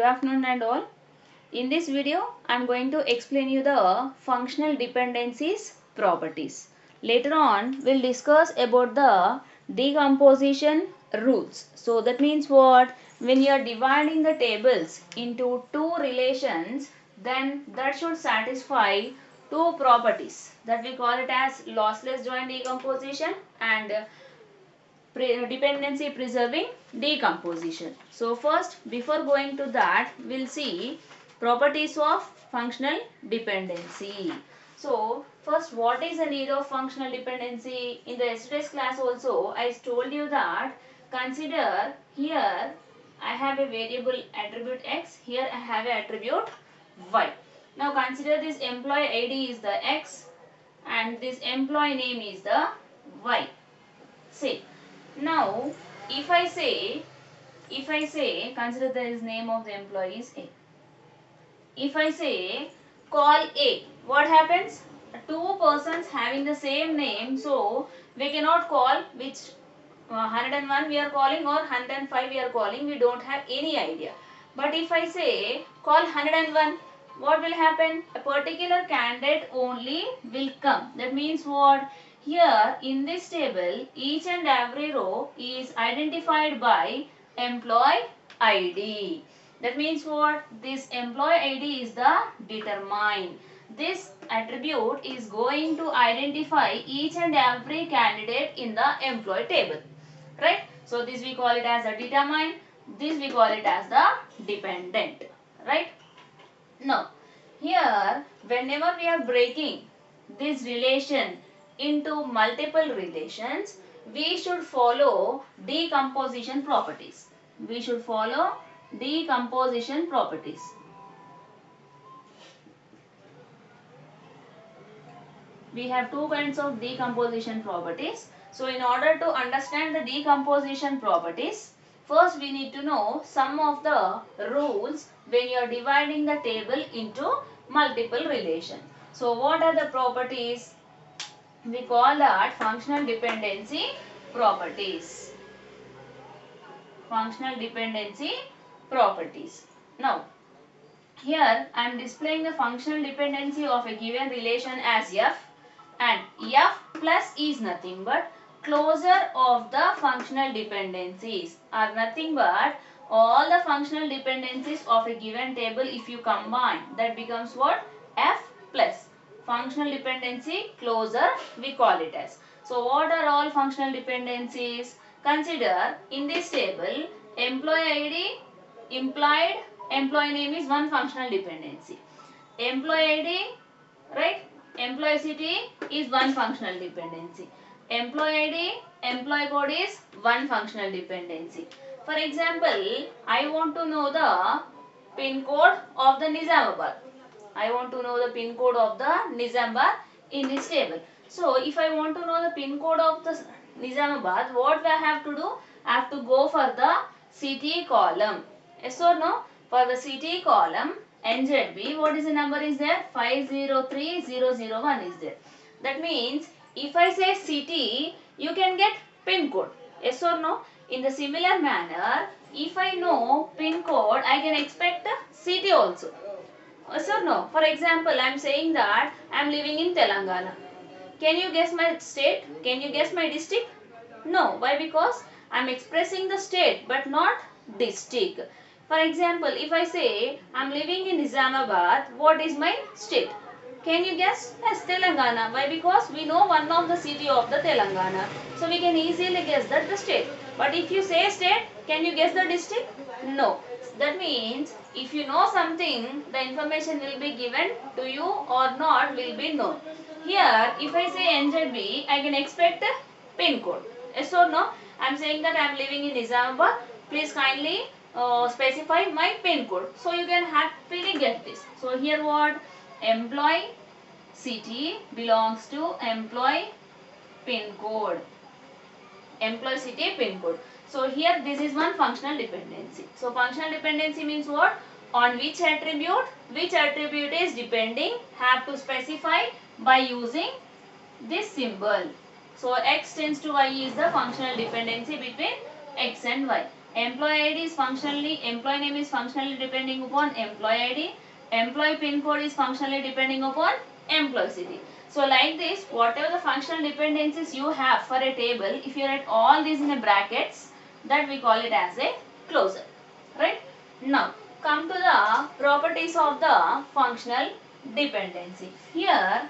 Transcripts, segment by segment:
afternoon and all. In this video, I am going to explain you the functional dependencies properties. Later on, we'll discuss about the decomposition rules. So that means what? When you are dividing the tables into two relations, then that should satisfy two properties that we call it as lossless joint decomposition and dependency preserving decomposition. So first, before going to that, we'll see properties of functional dependency. So first, what is the need of functional dependency? In the yesterday's class also, I told you that consider here I have a variable attribute x, here I have a attribute y. Now consider this employee ID is the x and this employee name is the y. Say, now if I say, consider the name of the employee is A. If I say call A, what happens? Two persons having the same name, so we cannot call which 101 we are calling or 105 we are calling, we don't have any idea. But if I say call 101, what will happen? A particular candidate only will come. That means what? Here in this table, each and every row is identified by employee ID. That means what? This employee ID is the determined. This attribute is going to identify each and every candidate in the employee table. Right? So this we call it as a determined. This we call it as the dependent. Right? Now, here whenever we are breaking this relation into multiple relations, we should follow decomposition properties. We should follow decomposition properties. We have two kinds of decomposition properties. So in order to understand the decomposition properties, first we need to know some of the rules when you are dividing the table into multiple relations. So what are the properties? We call that functional dependency properties. Functional dependency properties. Now, here I am displaying the functional dependency of a given relation as f, and f plus is nothing but closure of the functional dependencies are nothing but all the functional dependencies of a given table. If you combine, that becomes what? F plus. Functional dependency closure we call it as. So what are all functional dependencies? Consider in this table employee ID implied employee name is one functional dependency. Employee ID, right? Employee city is one functional dependency. Employee ID, employee code is one functional dependency. For example, I want to know the pin code of the Nizamabad. I want to know the pin code of the Nizamabad in this table. So, if I want to know the pin code of the Nizamabad, what I have to do? I have to go for the city column. Yes or no? For the city column, NZB, what is the number is there? 503001 is there. That means, if I say city, you can get pin code. Yes or no? In the similar manner, if I know pin code, I can expect city also. Yes or no? For example, I am saying that I am living in Telangana. Can you guess my state? Can you guess my district? No. Why? Because I am expressing the state but not district. For example, if I say I am living in Nizamabad, what is my state? Can you guess? Yes, Telangana. Why? Because we know one of the city of the Telangana. So we can easily guess that the state. But if you say state, can you guess the district? No. That means if you know something, the information will be given to you or not will be known. Here, if I say NZB, I can expect a pin code. Yes or no? I am saying that I am living in Nizamabad. Please kindly specify my pin code. So you can happily get this. So here what? Employee city belongs to employee pin code. Employee city pin code. So here this is one functional dependency. So functional dependency means what? On which attribute is depending, have to specify by using this symbol. So x tends to y is the functional dependency between x and y. Employee ID is functionally, employee name is functionally depending upon employee ID. Employee pin code is functionally depending upon employee city. So like this, whatever the functional dependencies you have for a table, if you write all these in a brackets, that we call it as a closure. Right? Now, come to the properties of the functional dependency. Here,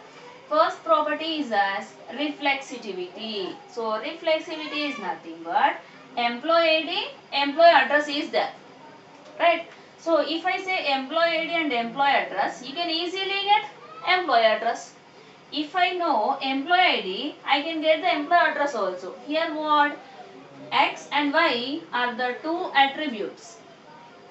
first property is as reflexivity. So, reflexivity is nothing but employee ID, employee address is there. Right? So, if I say employee ID and employee address, you can easily get employee address. If I know employee ID, I can get the employee address also. Here what? X and Y are the two attributes.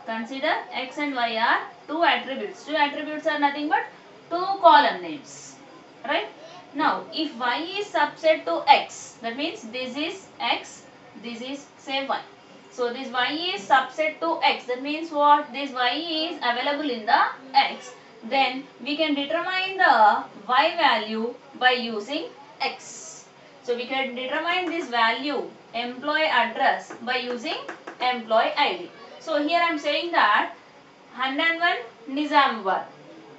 Consider X and Y are two attributes. Two attributes are nothing but two column names. Right? Now, if Y is subset to X, that means this is X, this is say Y. So, this Y is subset to X. That means what? This Y is available in the X. Then, we can determine the Y value by using X. So, we can determine this value, employee address, by using employee ID. So, here I am saying that 101 Nizamabad.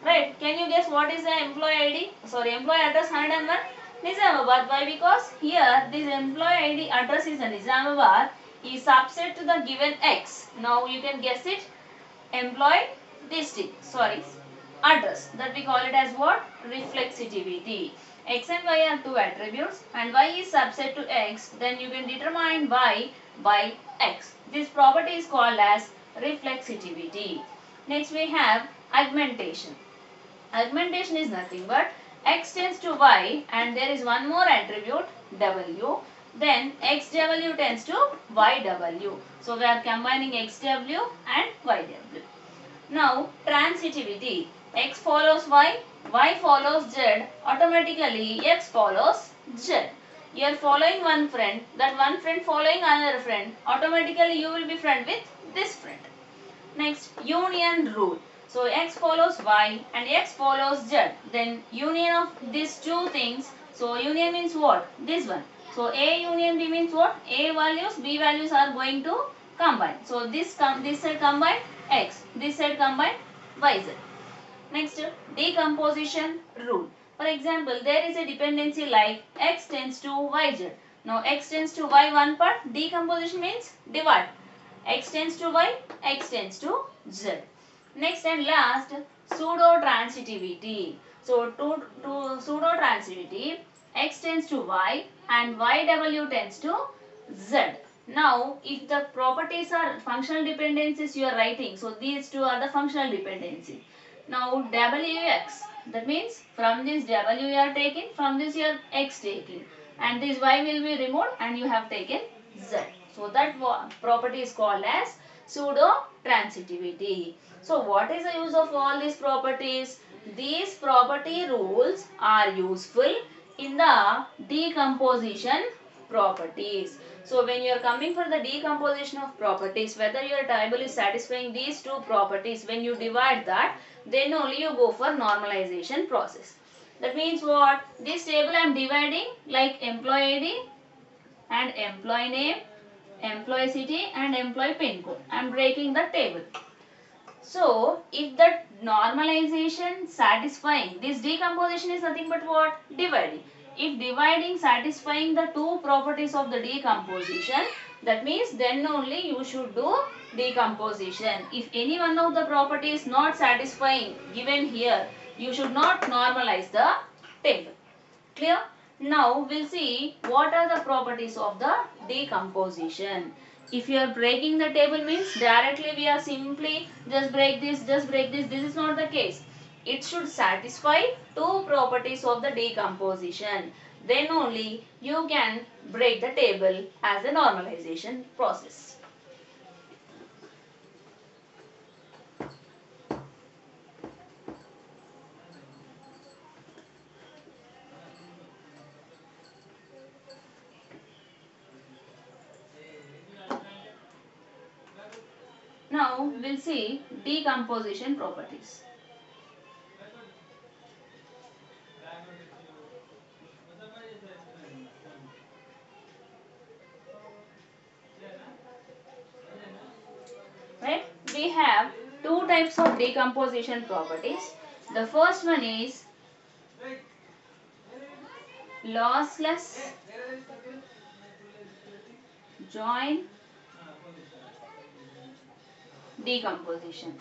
Right? Can you guess what is the employee ID? Sorry, employee address 101 Nizamabad. Why? Because here this employee ID address is a Nizamabad is subset to the given X. Now you can guess it. Employee district. Sorry, address. That we call it as what? Reflexivity. X and Y are two attributes and Y is subset to X. Then you can determine Y by X. This property is called as reflexivity. Next we have augmentation. Augmentation is nothing but X tends to Y and there is one more attribute W. Then XW tends to YW. So we are combining XW and YW. Now transitivity. X follows Y, Y follows Z. Automatically X follows Z. You are following one friend, that one friend following another friend. Automatically you will be friend with this friend. Next, union rule. So X follows Y and X follows Z. Then union of these two things. So union means what? This one. So A union B means what? A values, B values are going to combine. So this side combine X. This side combine YZ. Next, decomposition rule. For example, there is a dependency like X tends to YZ. Now X tends to Y one part. Decomposition means divide. X tends to Y, X tends to Z. Next and last, pseudo-transitivity. So, to pseudo-transitivity, X tends to Y and YW tends to Z. Now, if the properties are functional dependencies you are writing, so these two are the functional dependency. Now, WX, that means from this W you are taking, from this you are X taking. And this Y will be removed and you have taken Z. So that property is called as pseudo-transitivity. So what is the use of all these properties? These property rules are useful in the decomposition properties. So when you are coming for the decomposition of properties, whether your table is satisfying these two properties, when you divide that, then only you go for normalization process. That means what? This table I am dividing like employee ID and employee name, employee city and employee pin code. I am breaking the table. So, if the normalization satisfying, this decomposition is nothing but what? Dividing. If dividing satisfying the two properties of the decomposition, that means then only you should do decomposition. If any one of the property is not satisfying given here, you should not normalize the table. Clear? Now we'll see what are the properties of the decomposition. If you are breaking the table means directly we are simply just break this. This is not the case. It should satisfy two properties of the decomposition. Then only you can break the table as a normalization process. Now we'll see decomposition properties. we have two types of decomposition properties. The first one is lossless join decomposition.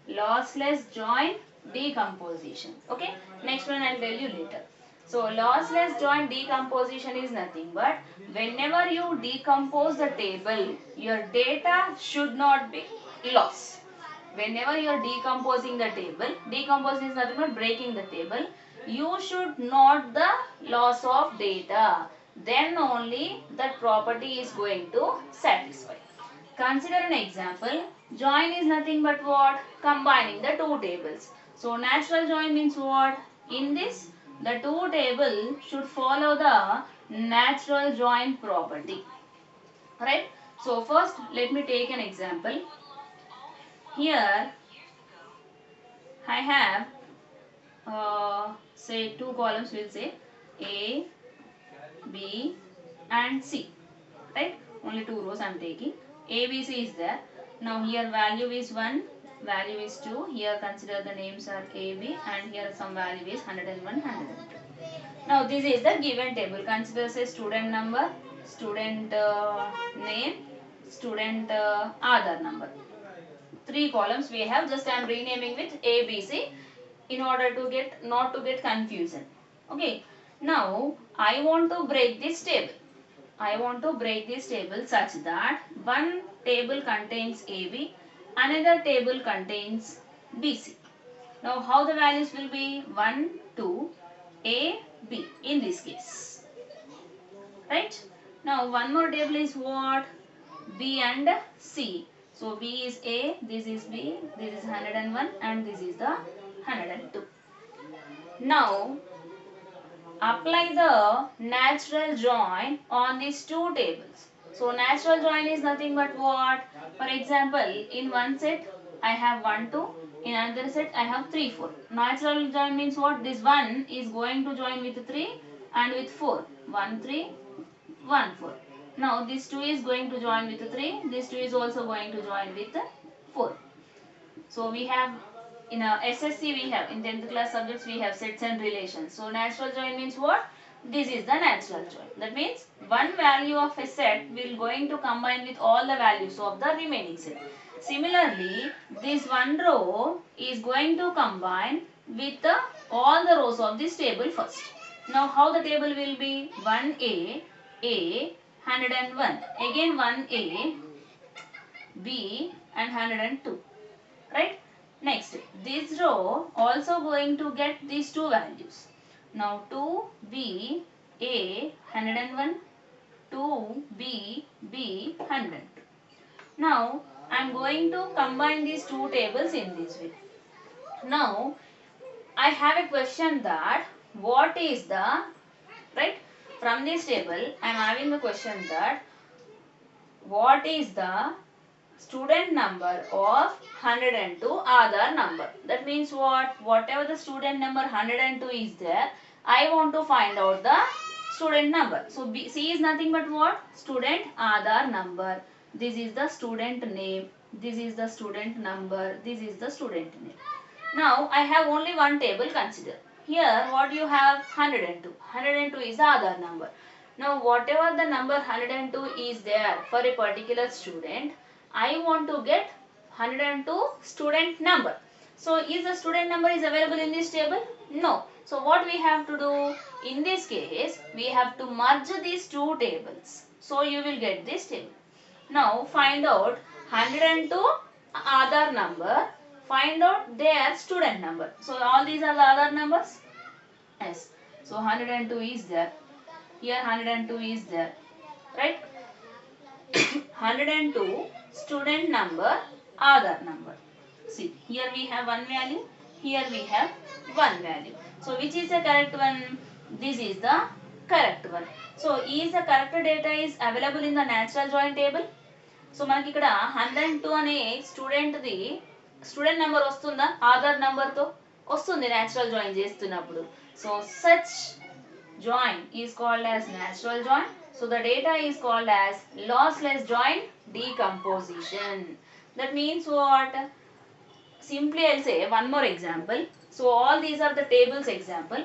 Lossless join decomposition. Okay, next one I'll tell you later. So lossless join decomposition is nothing but whenever you decompose the table, your data should not be lost. Whenever you are decomposing the table, decomposing is nothing but breaking the table, you should not the loss of data. Then only that property is going to satisfy. Consider an example. Join is nothing but what? Combining the two tables. So natural join means what? In this, the two table should follow the natural join property. Right? So first let me take an example. Here I have say two columns, we'll say A, B and C. Right? Only two rows I am taking. A, B, C is there. Now here value is 1, value is 2. Here consider the names are A, B and here some value is 101, 102. Now this is the given table. Consider say student number, student name, student Aadhaar number. Three columns we have. Just I am renaming with A, B, C in order to get not to get confusion. Okay. Now I want to break this table. I want to break this table such that one table contains AB, another table contains BC. Now how the values will be? 1, 2, A, B in this case. Right? Now one more table is what? B and C. So B is A, this is B, this is 101 and this is the 102. Now apply the natural join on these two tables. So natural join is nothing but what? For example, in one set I have 1, 2. In another set I have 3, 4. Natural join means what? This 1 is going to join with 3 and with 4. 1, 3, 1, 4. Now this 2 is going to join with 3. This 2 is also going to join with 4. So we have in a SSC we have in 10th class subjects we have sets and relations. So natural join means what? This is the natural join. That means one value of a set will going to combine with all the values of the remaining set. Similarly, this one row is going to combine with all the rows of this table first. Now how the table will be? 1A, A, 101. Again 1A, B and 102. Right? Next, this row also going to get these two values. Now 2B, A, 101, 2B, B, 100. Now, I am going to combine these two tables in this way. Now, I have a question that what is the, right, from this table, I am having the question that what is the student number of 102 Aadhaar number. That means what? Whatever the student number 102 is there, I want to find out the student number. So C is nothing but what? Student Aadhaar number. This is the student name. This is the student number. This is the student name. Now I have only one table, consider. Here what you have? 102. 102 is the Aadhaar number. Now whatever the number 102 is there for a particular student, I want to get 102 student number. So is the student number is available in this table? No. So what we have to do? In this case, we have to merge these two tables. So you will get this table. Now find out 102 Aadhaar number. Find out their student number. So all these are the Aadhaar numbers? Yes. So 102 is there. Here 102 is there. Right? 102 student number, Aadhaar number. See, here we have one value, here we have one value. So, which is the correct one? This is the correct one. So, is the correct data is available in the natural join table? So, మనకి ఇక్కడ 102 అనే student number వస్తుందా Aadhaar number తో వస్తుంది natural join చేస్తున్నప్పుడు. So, such join is called as natural join. So the data is called as lossless join decomposition. That means what? Simply I'll say one more example. So all these are the tables example.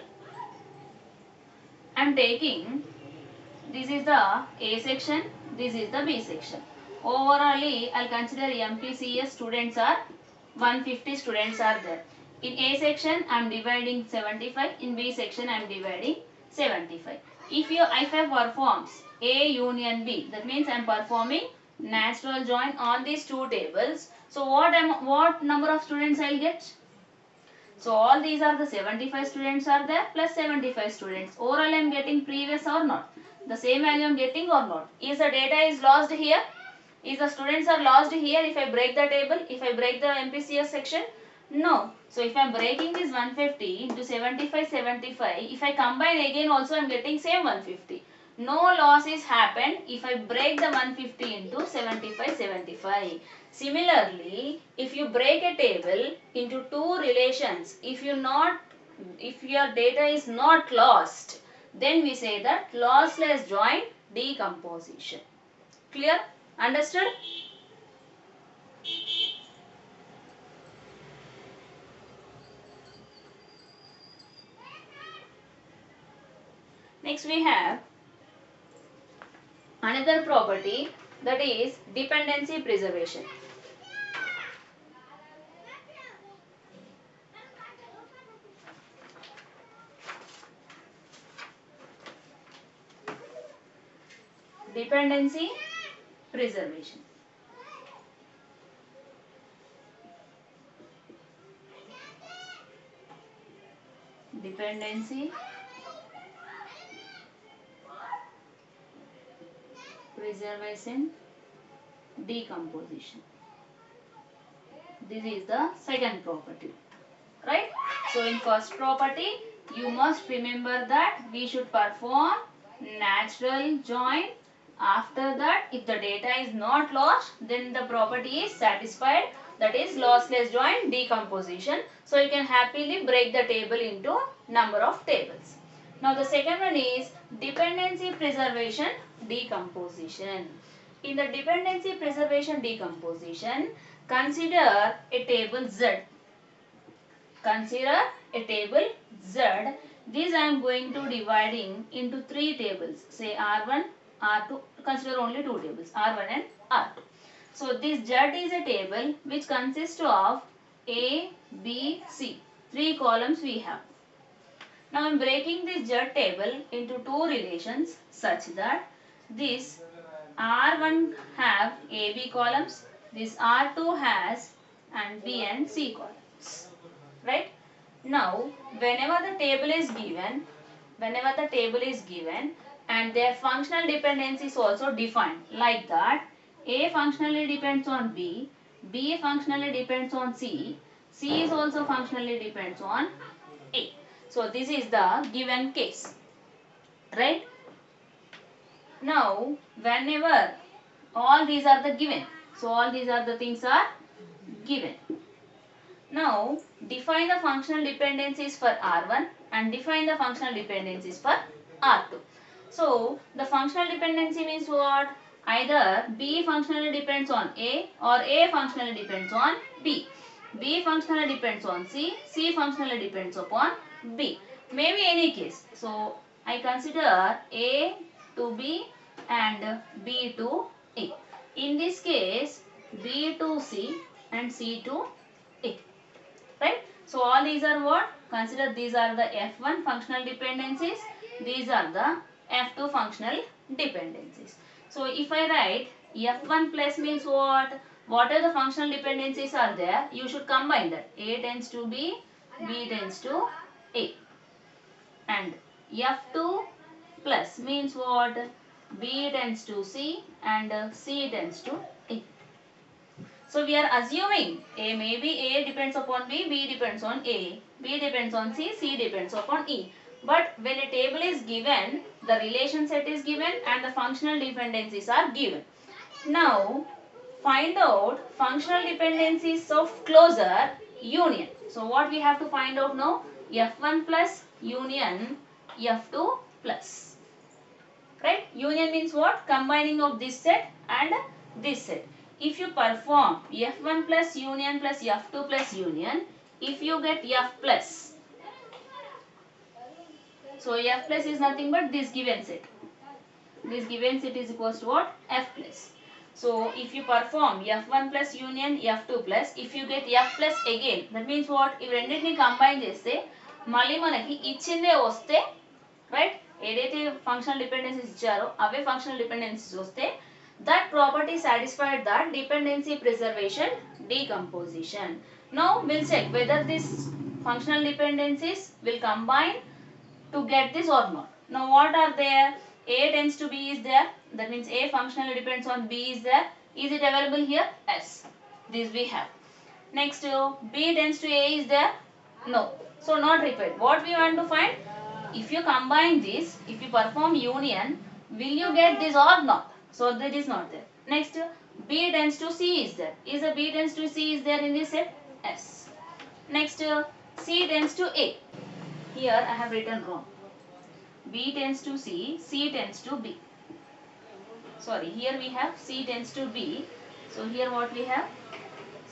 I'm taking, this is the A section, this is the B section. Overall, I'll consider MPCS students are 150 students are there. In A section, I'm dividing 75. In B section, I'm dividing 75. If I performs A union B, that means I'm performing natural join on these two tables. So what number of students I'll get? So all these are the 75 students are there plus 75 students. Overall I am getting previous or not? The same value I am getting or not? Is the data is lost here? Is the students are lost here if I break the table? If I break the MPCS section? No. So if I am breaking this 150 into 75, 75, if I combine again also I am getting same 150. No loss is happened if I break the 150 into 75, 75. Similarly, if you break a table into two relations, if your data is not lost, then we say that lossless join decomposition. Clear? Understood? Next we have another property, that is dependency preservation. Dependency preservation. Dependency preservation decomposition. This is the second property, right? So in first property, you must remember that we should perform natural join. After that, if the data is not lost, then the property is satisfied, that is lossless join decomposition. So you can happily break the table into number of tables. Now the second one is dependency preservation decomposition. In the dependency preservation decomposition, consider a table Z. Consider a table Z. This I am going to dividing into three tables. Say R1, R2. Consider only two tables, R1 and R2. So this Z is a table which consists of A, B, C. Three columns we have. Now I am breaking this Z table into two relations such that this R1 have AB columns, this R2 has and B and C columns, right? Now, whenever the table is given and their functional dependency is also defined like that, A functionally depends on B, B functionally depends on C, C is also functionally depends on A. So, this is the given case, right? Now, whenever all these are the given, so all these are the things are given. Now, define the functional dependencies for R1 and define the functional dependencies for R2. So, the functional dependency means what? Either B functionally depends on A or A functionally depends on B. B functionally depends on C, C functionally depends upon B. Maybe any case. So, I consider A to B and B to A. In this case, B to C and C to A. Right? So, all these are what? Consider these are the F1 functional dependencies. These are the F2 functional dependencies. So, if I write F1 plus means what? What are the functional dependencies are there? You should combine that. A tends to B, B tends to A. And F2 plus means what? B tends to C and C tends to A. So we are assuming maybe A depends upon B, B depends on A, B depends on C, C depends upon E. But when a table is given, the relation set is given and the functional dependencies are given. Now, find out functional dependencies of closure union. So what we have to find out now? F1 plus union F2 plus. Right? Union means what? Combining of this set and this set. if you perform F1 plus union plus F2 plus union, if you get F plus, so F plus is nothing but this given set. This given set is equals to what? F plus. So if you perform F1 plus union F2 plus, if you get F plus again, that means what? If రెండింటిని combine చేస్తే మళ్ళీ మనకి ఇచ్చిందే వస్తే, right, ఏదైతే functional dependencies ఇచ్చారో అవే functional dependencies వస్తే, that property satisfied that dependency preservation decomposition. Now we'll check whether these functional dependencies will combine to get this or not. Now what are there? A tends to B is there. That means A functionally depends on B is there. Is it available here? Yes. This we have. Next B tends to A is there? No. So not required. What we want to find? If you combine this, if you perform union, will you get this or not? So that is not there. Next B tends to C is there. Is a B tends to C is there in this set? Yes. Next C tends to A. Here I have written wrong. B tends to C, C tends to B. Sorry, here we have C tends to B. So here what we have?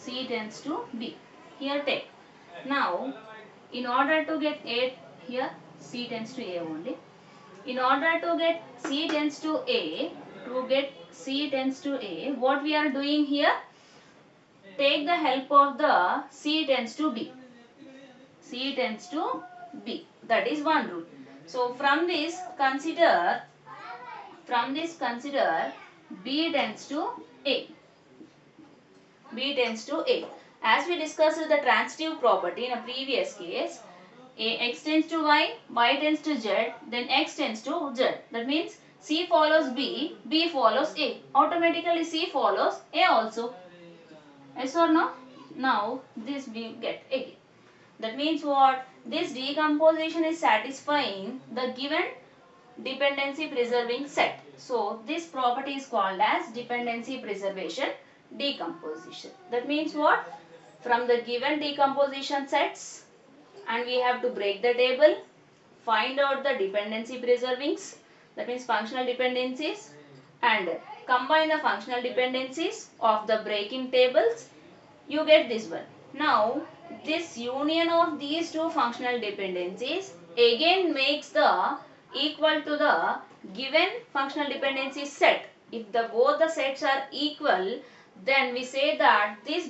C tends to B. Here take. Now, in order to get A, here C tends to A only. In order to get C tends to A, what we are doing here? Take the help of the C tends to B. C tends to B. That is one rule. So from this consider B tends to A. B tends to A. As we discussed the transitive property in a previous case, X tends to Y, Y tends to Z, then X tends to Z. That means C follows B, B follows A. Automatically C follows A also. Yes or no? Now this we get again. That means what? This decomposition is satisfying the given dependency preserving set. So this property is called as dependency preservation decomposition. That means what? From the given decomposition sets, and we have to break the table, find out the dependency preservings, that means functional dependencies, and combine the functional dependencies of the breaking tables, you get this one. Now this union of these two functional dependencies again makes the equal to the given functional dependency set. If both the sets are equal, then we say that this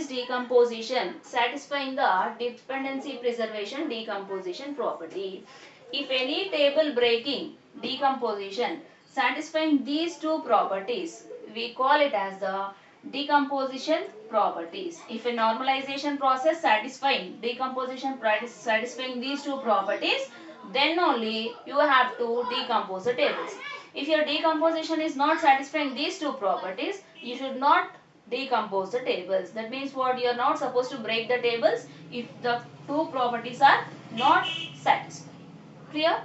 decomposition satisfying the dependency preservation decomposition property. If any table breaking decomposition satisfying these two properties, we call it as the decomposition properties. If a normalization process satisfying decomposition satisfying these two properties, then only you have to decompose the tables. If your decomposition is not satisfying these two properties, you should not decompose the tables. That means what? You are not supposed to break the tables if the two properties are not satisfied. Clear?